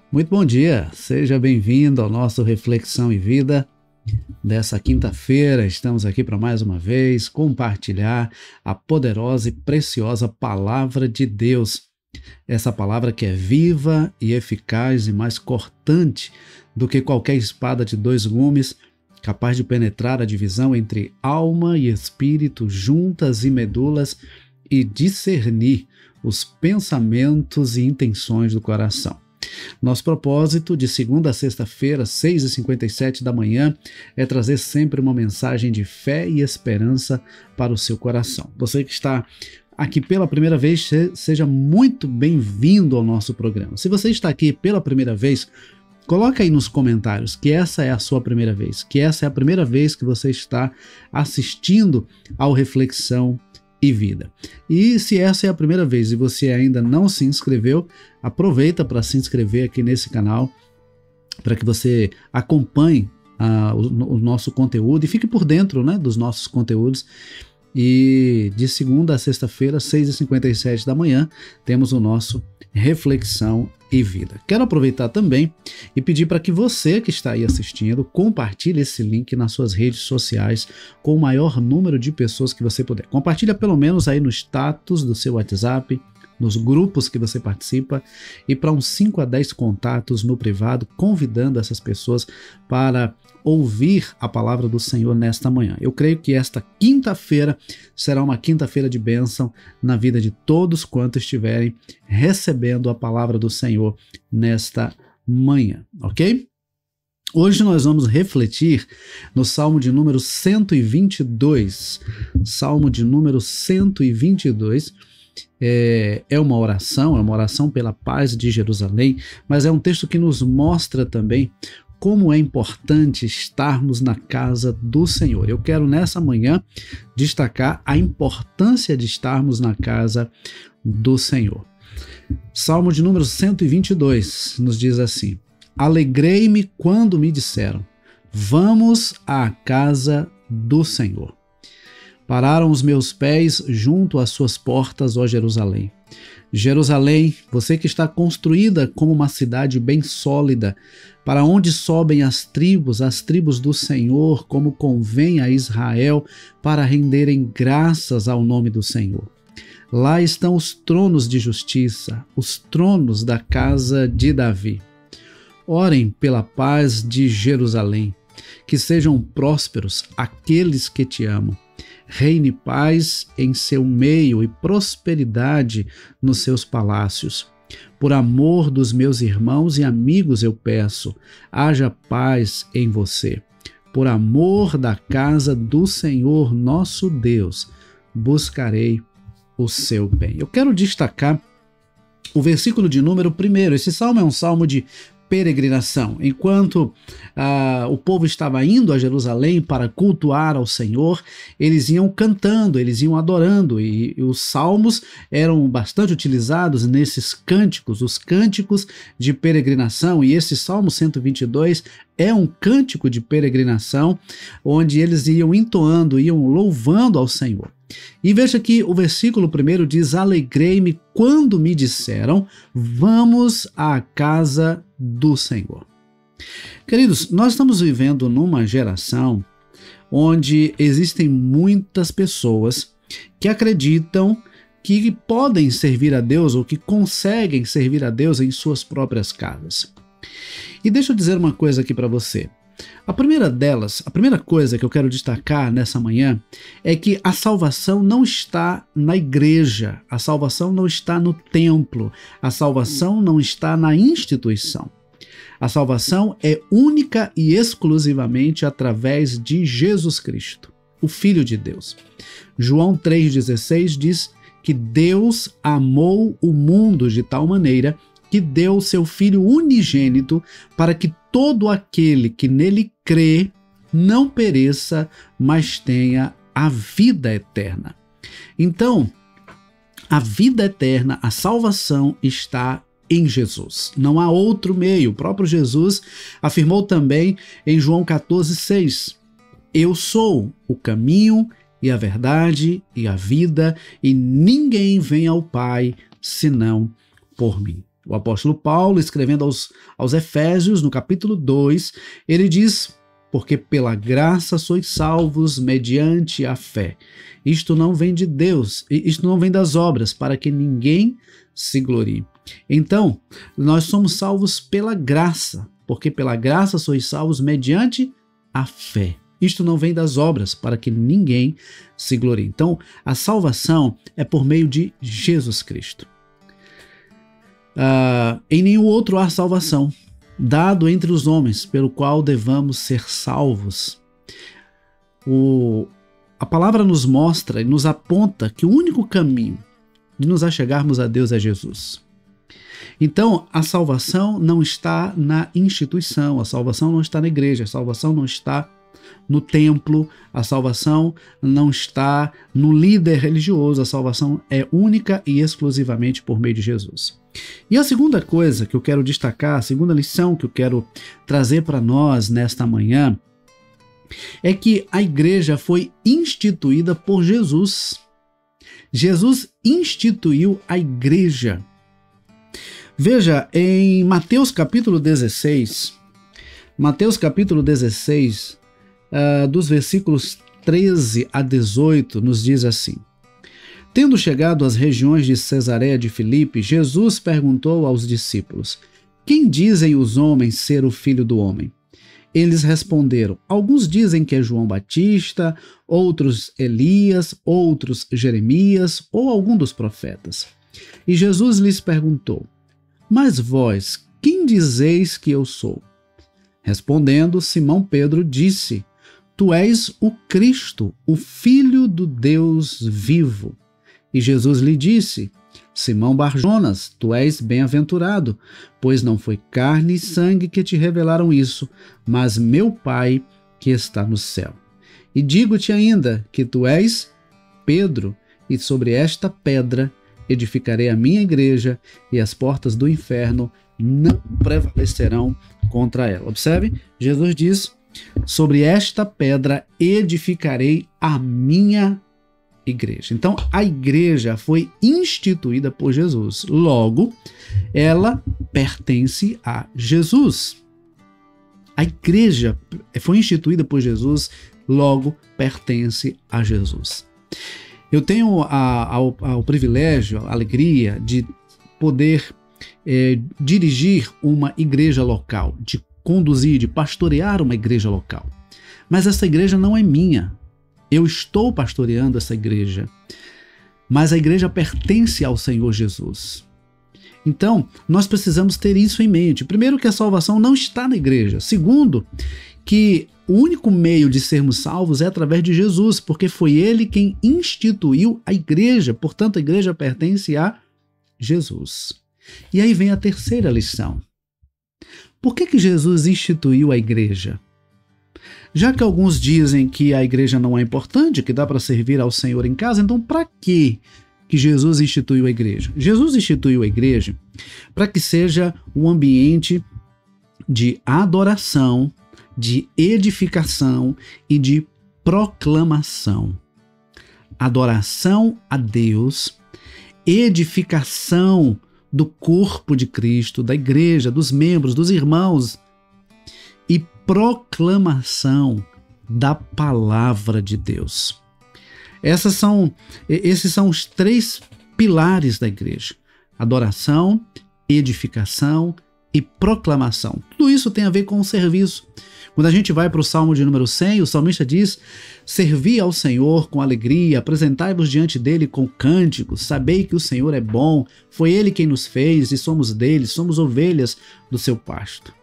Muito bom dia, seja bem-vindo ao nosso Reflexão e Vida dessa quinta-feira. Estamos aqui para mais uma vez compartilhar a poderosa e preciosa Palavra de Deus. Essa palavra que é viva e eficaz e mais cortante do que qualquer espada de dois gumes, capaz de penetrar a divisão entre alma e espírito, juntas e medulas, e discernir os pensamentos e intenções do coração. Nosso propósito de segunda a sexta-feira, 6h57 da manhã, é trazer sempre uma mensagem de fé e esperança para o seu coração. Você que está aqui pela primeira vez, seja muito bem-vindo ao nosso programa. Se você está aqui pela primeira vez, coloca aí nos comentários que essa é a sua primeira vez, que essa é a primeira vez que você está assistindo ao Reflexão e Vida. E se essa é a primeira vez e você ainda não se inscreveu, aproveita para se inscrever aqui nesse canal, para que você acompanhe o nosso conteúdo e fique por dentro, né, dos nossos conteúdos. E de segunda a sexta-feira, 6h57 da manhã, temos o nosso Reflexão e Vida. Quero aproveitar também e pedir para que você que está aí assistindo, compartilhe esse link nas suas redes sociais com o maior número de pessoas que você puder. Compartilha pelo menos aí no status do seu WhatsApp, nos grupos que você participa, e para uns 5 a 10 contatos no privado, convidando essas pessoas para ouvir a palavra do Senhor nesta manhã. Eu creio que esta quinta-feira será uma quinta-feira de bênção na vida de todos quantos estiverem recebendo a palavra do Senhor nesta manhã, ok? Hoje nós vamos refletir no Salmo de número 122. Salmo de número 122. É uma oração pela paz de Jerusalém, mas é um texto que nos mostra também como é importante estarmos na casa do Senhor. Eu quero nessa manhã destacar a importância de estarmos na casa do Senhor. Salmo de número 122 nos diz assim: Alegrei-me quando me disseram, vamos à casa do Senhor. Pararam os meus pés junto às suas portas, ó Jerusalém. Jerusalém, você que está construída como uma cidade bem sólida, para onde sobem as tribos do Senhor, como convém a Israel, para renderem graças ao nome do Senhor. Lá estão os tronos de justiça, os tronos da casa de Davi. Orem pela paz de Jerusalém, que sejam prósperos aqueles que te amam. Reine paz em seu meio e prosperidade nos seus palácios. Por amor dos meus irmãos e amigos eu peço, haja paz em você. Por amor da casa do Senhor nosso Deus, buscarei o seu bem. Eu quero destacar o versículo de número 1. Esse salmo é um salmo de peregrinação. Enquanto o povo estava indo a Jerusalém para cultuar ao Senhor, eles iam cantando, eles iam adorando, e os salmos eram bastante utilizados nesses cânticos, os cânticos de peregrinação, e esse Salmo 122 é um cântico de peregrinação, onde eles iam entoando, iam louvando ao Senhor. E veja que o versículo 1 diz: Alegrei-me quando me disseram, vamos à casa do Senhor. Queridos, nós estamos vivendo numa geração onde existem muitas pessoas que acreditam que podem servir a Deus ou que conseguem servir a Deus em suas próprias casas. E deixa eu dizer uma coisa aqui para você. A primeira coisa que eu quero destacar nessa manhã é que a salvação não está na igreja, a salvação não está no templo, a salvação não está na instituição. A salvação é única e exclusivamente através de Jesus Cristo, o Filho de Deus. João 3,16 diz que Deus amou o mundo de tal maneira que deu o seu Filho unigênito para que todo aquele que nele crê não pereça, mas tenha a vida eterna. Então, a vida eterna, a salvação está em Jesus. Não há outro meio. O próprio Jesus afirmou também em João 14,6: Eu sou o caminho e a verdade e a vida, e ninguém vem ao Pai senão por mim. O apóstolo Paulo, escrevendo aos Efésios, no capítulo 2, ele diz: porque pela graça sois salvos mediante a fé. Isto não vem de Deus, isto não vem das obras, para que ninguém se glorie. Então, nós somos salvos pela graça, porque pela graça sois salvos mediante a fé. Isto não vem das obras, para que ninguém se glorie. Então, a salvação é por meio de Jesus Cristo. Em nenhum outro há salvação, dado entre os homens, pelo qual devamos ser salvos. A palavra nos mostra e nos aponta que o único caminho de nos achegarmos a Deus é Jesus. Então, a salvação não está na instituição, a salvação não está na igreja, a salvação não está no templo, a salvação não está no líder religioso, a salvação é única e exclusivamente por meio de Jesus. E a segunda coisa que eu quero destacar, a segunda lição que eu quero trazer para nós nesta manhã, é que a igreja foi instituída por Jesus. Jesus instituiu a igreja. Veja, em Mateus capítulo 16, dos versículos 13 a 18, nos diz assim: tendo chegado às regiões de Cesareia de Filipe, Jesus perguntou aos discípulos: quem dizem os homens ser o Filho do Homem? Eles responderam: alguns dizem que é João Batista, outros Elias, outros Jeremias ou algum dos profetas. E Jesus lhes perguntou: mas vós, quem dizeis que eu sou? Respondendo, Simão Pedro disse: tu és o Cristo, o Filho do Deus vivo. E Jesus lhe disse: Simão Barjonas, tu és bem-aventurado, pois não foi carne e sangue que te revelaram isso, mas meu Pai que está no céu. E digo-te ainda que tu és Pedro, e sobre esta pedra edificarei a minha igreja, e as portas do inferno não prevalecerão contra ela. Observe, Jesus diz: sobre esta pedra edificarei a minha igreja. Então, a igreja foi instituída por Jesus. Logo, ela pertence a Jesus. A igreja foi instituída por Jesus, logo pertence a Jesus. Eu tenho o privilégio, a alegria de poder dirigir uma igreja local, de conduzir, de pastorear uma igreja local. Mas essa igreja não é minha. Eu estou pastoreando essa igreja, mas a igreja pertence ao Senhor Jesus. Então, nós precisamos ter isso em mente. Primeiro, que a salvação não está na igreja. Segundo, que o único meio de sermos salvos é através de Jesus, porque foi Ele quem instituiu a igreja. Portanto, a igreja pertence a Jesus. E aí vem a terceira lição. Por que Jesus instituiu a igreja? Já que alguns dizem que a igreja não é importante, que dá para servir ao Senhor em casa, então para que Jesus instituiu a igreja? Jesus instituiu a igreja para que seja um ambiente de adoração, de edificação e de proclamação. Adoração a Deus, edificação do corpo de Cristo, da igreja, dos membros, dos irmãos, e proclamação da palavra de Deus. Esses são os três pilares da igreja: adoração, edificação e proclamação. Tudo isso tem a ver com o serviço. Quando a gente vai para o Salmo de número 100, o salmista diz: servi ao Senhor com alegria, apresentai-vos diante dele com cânticos, sabei que o Senhor é bom, foi ele quem nos fez e somos dele, somos ovelhas do seu pasto.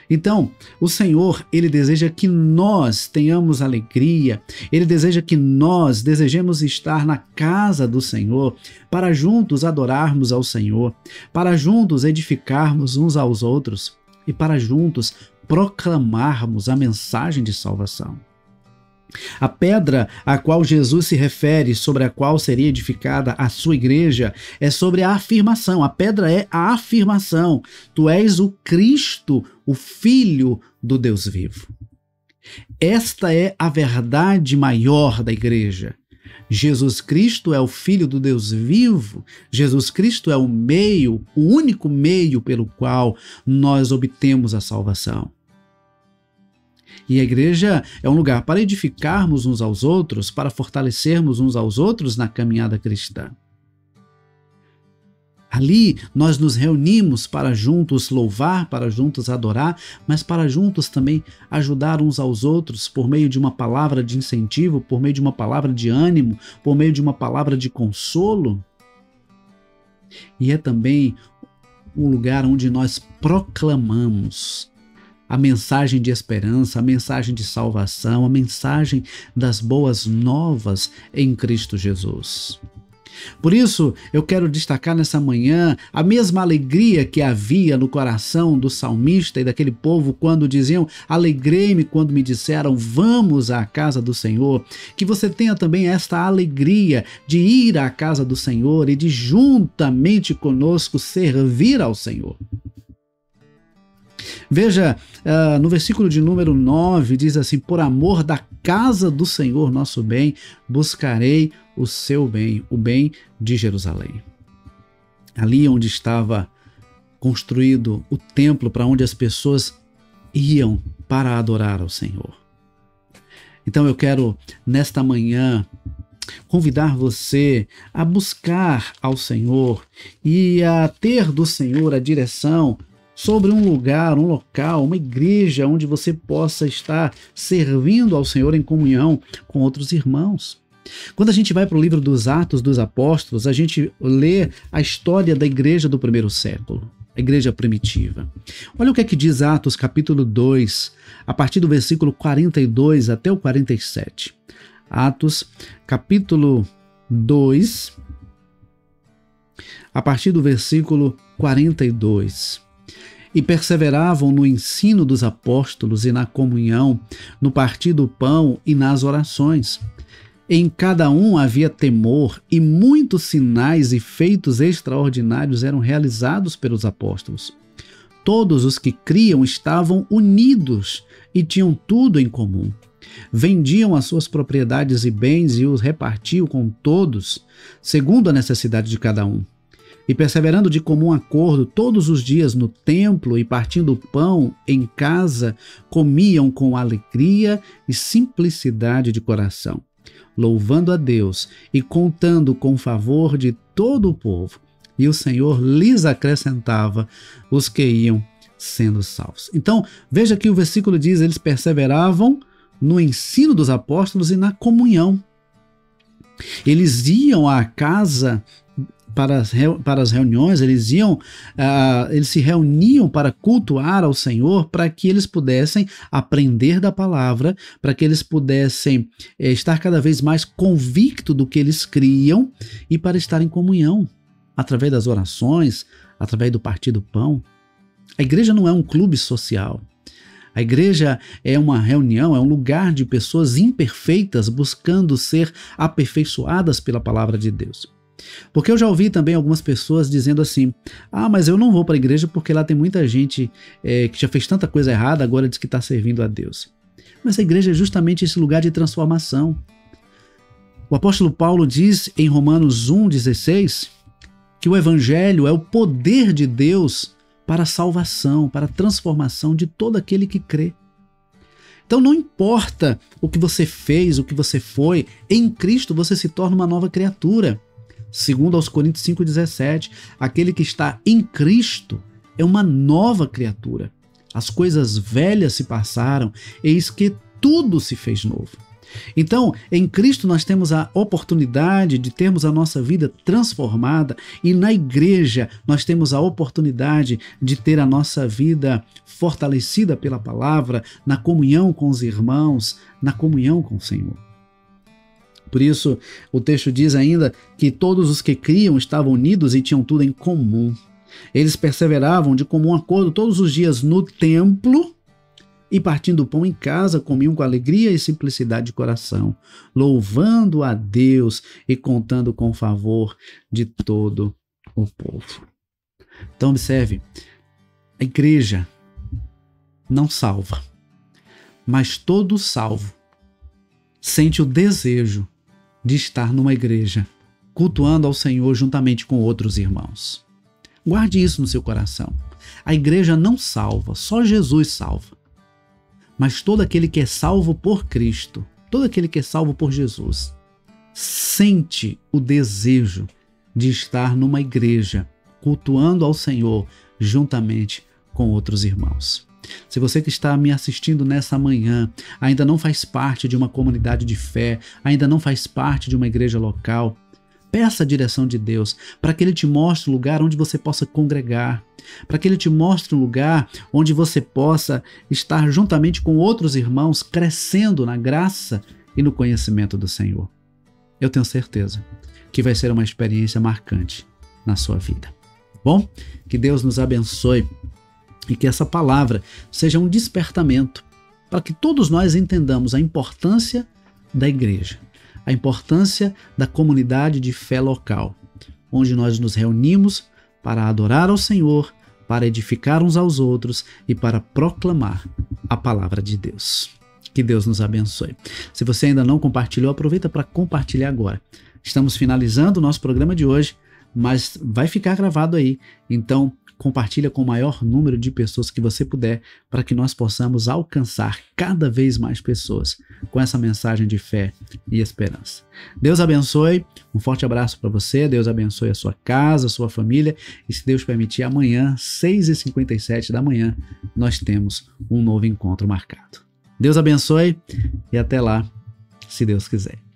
Então, o Senhor, Ele deseja que nós tenhamos alegria, Ele deseja que nós desejemos estar na casa do Senhor, para juntos adorarmos ao Senhor, para juntos edificarmos uns aos outros e para juntos proclamarmos a mensagem de salvação. A pedra a qual Jesus se refere, sobre a qual seria edificada a sua igreja, é sobre a afirmação. A pedra é a afirmação: tu és o Cristo, o Filho do Deus vivo. Esta é a verdade maior da igreja. Jesus Cristo é o Filho do Deus vivo. Jesus Cristo é o meio, o único meio pelo qual nós obtemos a salvação. E a igreja é um lugar para edificarmos uns aos outros, para fortalecermos uns aos outros na caminhada cristã. Ali nós nos reunimos para juntos louvar, para juntos adorar, mas para juntos também ajudar uns aos outros por meio de uma palavra de incentivo, por meio de uma palavra de ânimo, por meio de uma palavra de consolo. E é também um lugar onde nós proclamamos a mensagem de esperança, a mensagem de salvação, a mensagem das boas novas em Cristo Jesus. Por isso, eu quero destacar nessa manhã a mesma alegria que havia no coração do salmista e daquele povo quando diziam: alegrei-me quando me disseram, vamos à casa do Senhor. Que você tenha também esta alegria de ir à casa do Senhor e de juntamente conosco servir ao Senhor. Veja, no versículo de número 9, diz assim: por amor da casa do Senhor nosso bem, buscarei o seu bem, o bem de Jerusalém. Ali onde estava construído o templo para onde as pessoas iam para adorar ao Senhor. Então eu quero, nesta manhã, convidar você a buscar ao Senhor e a ter do Senhor a direção sobre um lugar, um local, uma igreja onde você possa estar servindo ao Senhor em comunhão com outros irmãos. Quando a gente vai para o livro dos Atos dos Apóstolos, a gente lê a história da igreja do primeiro século, a igreja primitiva. Olha o que é que diz Atos capítulo 2, a partir do versículo 42 até o 47. Atos capítulo 2, a partir do versículo 42. E perseveravam no ensino dos apóstolos e na comunhão, no partir do pão e nas orações. Em cada um havia temor, e muitos sinais e feitos extraordinários eram realizados pelos apóstolos. Todos os que criam estavam unidos e tinham tudo em comum. Vendiam as suas propriedades e bens e os repartiam com todos, segundo a necessidade de cada um. E perseverando de comum acordo todos os dias no templo e partindo o pão em casa, comiam com alegria e simplicidade de coração, louvando a Deus e contando com o favor de todo o povo. E o Senhor lhes acrescentava os que iam sendo salvos. Então, veja que o versículo diz: eles perseveravam no ensino dos apóstolos e na comunhão. Eles iam à casa para as reuniões, eles se reuniam para cultuar ao Senhor, para que eles pudessem aprender da palavra, para que eles pudessem estar cada vez mais convictos do que eles criam e para estar em comunhão, através das orações, através do partir do pão. A igreja não é um clube social. A igreja é uma reunião, é um lugar de pessoas imperfeitas buscando ser aperfeiçoadas pela palavra de Deus. Porque eu já ouvi também algumas pessoas dizendo assim: mas eu não vou para a igreja porque lá tem muita gente que já fez tanta coisa errada, agora diz que está servindo a Deus. Mas a igreja é justamente esse lugar de transformação. O apóstolo Paulo diz em Romanos 1,16 que o evangelho é o poder de Deus para a salvação, para a transformação de todo aquele que crê. Então não importa o que você fez, o que você foi, em Cristo você se torna uma nova criatura. Segundo aos Coríntios 5,17, aquele que está em Cristo é uma nova criatura. As coisas velhas se passaram, eis que tudo se fez novo. Então, em Cristo nós temos a oportunidade de termos a nossa vida transformada, e na igreja nós temos a oportunidade de ter a nossa vida fortalecida pela palavra, na comunhão com os irmãos, na comunhão com o Senhor. Por isso, o texto diz ainda que todos os que criam estavam unidos e tinham tudo em comum. Eles perseveravam de comum acordo todos os dias no templo e partindo o pão em casa, comiam com alegria e simplicidade de coração, louvando a Deus e contando com o favor de todo o povo. Então observe, a igreja não salva, mas todo salvo sente o desejo de estar numa igreja, cultuando ao Senhor juntamente com outros irmãos. Guarde isso no seu coração. A igreja não salva, só Jesus salva. Mas todo aquele que é salvo por Cristo, todo aquele que é salvo por Jesus, sente o desejo de estar numa igreja, cultuando ao Senhor juntamente com outros irmãos. Se você que está me assistindo nessa manhã ainda não faz parte de uma comunidade de fé, ainda não faz parte de uma igreja local, peça a direção de Deus para que Ele te mostre um lugar onde você possa congregar, para que Ele te mostre um lugar onde você possa estar juntamente com outros irmãos, crescendo na graça e no conhecimento do Senhor. Eu tenho certeza que vai ser uma experiência marcante na sua vida. Bom, que Deus nos abençoe e que essa palavra seja um despertamento para que todos nós entendamos a importância da igreja, a importância da comunidade de fé local, onde nós nos reunimos para adorar ao Senhor, para edificar uns aos outros e para proclamar a palavra de Deus. Que Deus nos abençoe. Se você ainda não compartilhou, aproveita para compartilhar agora. Estamos finalizando o nosso programa de hoje, mas vai ficar gravado aí. Então, compartilha com o maior número de pessoas que você puder para que nós possamos alcançar cada vez mais pessoas com essa mensagem de fé e esperança. Deus abençoe, um forte abraço para você, Deus abençoe a sua casa, a sua família e se Deus permitir, amanhã, 6h57 da manhã, nós temos um novo encontro marcado. Deus abençoe e até lá, se Deus quiser.